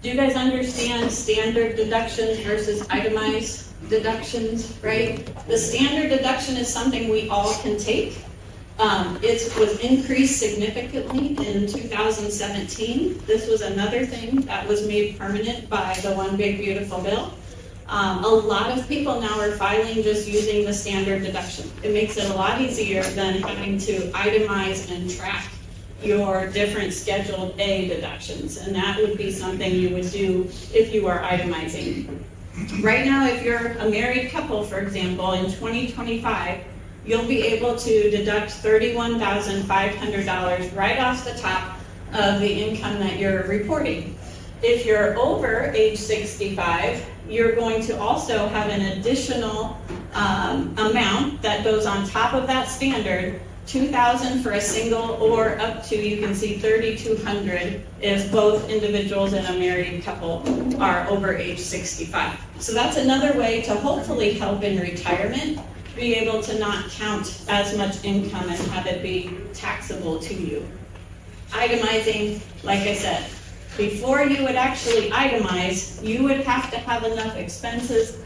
Do you guys understand standard deductions versus itemized deductions, right? The standard deduction is something we all can take. It was increased significantly in 2017. This was another thing that was made permanent by the One Big Beautiful Bill. A lot of people now are filing just using the standard deduction. It makes it a lot easier than having to itemize and track your different Schedule A deductions, and that would be something you would do if you are itemizing. Right now, if you're a married couple, for example, in 2025, you'll be able to deduct $31,500 right off the top of the income that you're reporting. If you're over age 65, you're going to also have an additional amount that goes on top of that standard, $2,000 for a single, or up to, you can see, $3,200 if both individuals in a married couple are over age 65. So that's another way to hopefully help in retirement, be able to not count as much income and have it be taxable to you. Itemizing, like I said, before you would actually itemize, you would have to have enough expenses,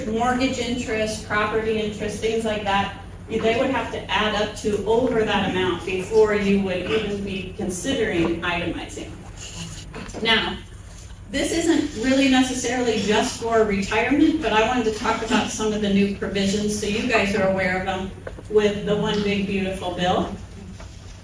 mortgage interest, property interest, things like that. They would have to add up to over that amount before you would even be considering itemizing. Now, this isn't really necessarily just for retirement, but I wanted to talk about some of the new provisions so you guys are aware of them with the One Big Beautiful Bill.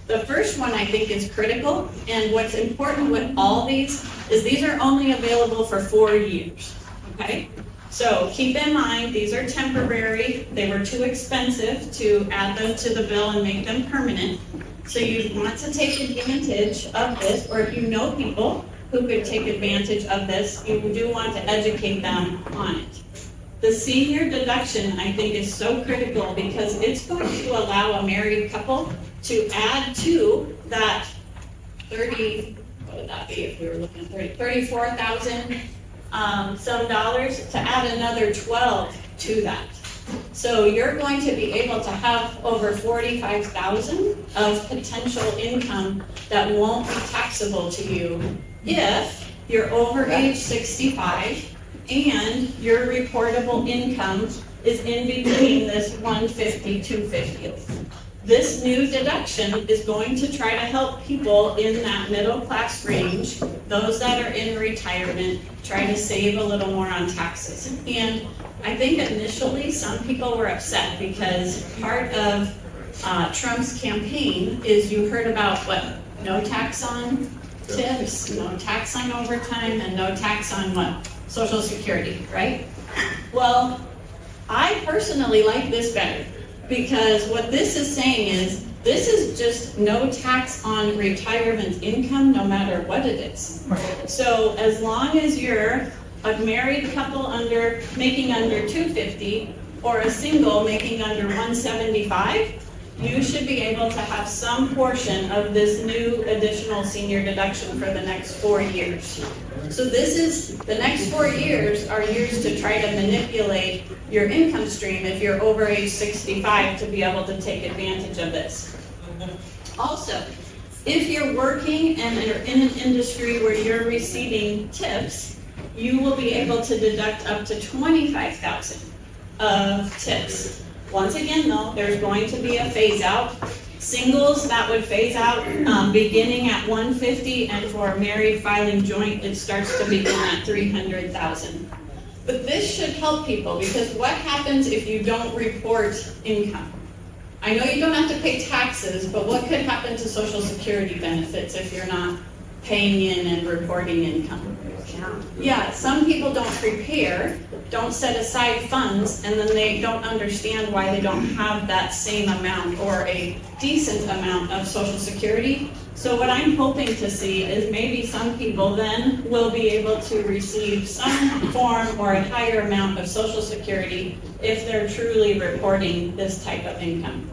The first one I think is critical, and what's important with all these is these are only available for 4 years, okay? So keep in mind, these are temporary. They were too expensive to add them to the bill and make them permanent. So you want to take advantage of this, or if you know people who could take advantage of this, you do want to educate them on it. The senior deduction, I think, is so critical because it's going to allow a married couple to add to that what would that be if we were looking at 34,000 some dollars, to add another 12 to that. So you're going to be able to have over 45,000 of potential income that won't be taxable to you if you're over age 65 and your reportable income is in between this 150, 250. This new deduction is going to try to help people in that middle class range, those that are in retirement, try to save a little more on taxes. And I think initially some people were upset because part of Trump's campaign is you heard about what? No tax on tips, no tax on overtime, and no tax on what? Social Security, right? Well, I personally like this better. Because what this is saying is, this is just no tax on retirement income, no matter what it is. So as long as you're a married couple making under 250, or a single making under 175, you should be able to have some portion of this new additional senior deduction for the next 4 years. So the next 4 years are years to try to manipulate your income stream if you're over age 65 to be able to take advantage of this. Also, if you're working and you're in an industry where you're receiving tips, you will be able to deduct up to 25,000 of tips. Once again though, there's going to be a phase out. Singles, that would phase out beginning at 150, and for a married filing joint, it starts to begin at 300,000. But this should help people, because what happens if you don't report income? I know you don't have to pay taxes, but what could happen to Social Security benefits if you're not paying in and reporting income? Yeah, some people don't prepare, don't set aside funds, and then they don't understand why they don't have that same amount or a decent amount of Social Security. So what I'm hoping to see is maybe some people then will be able to receive some form or a higher amount of Social Security if they're truly reporting this type of income.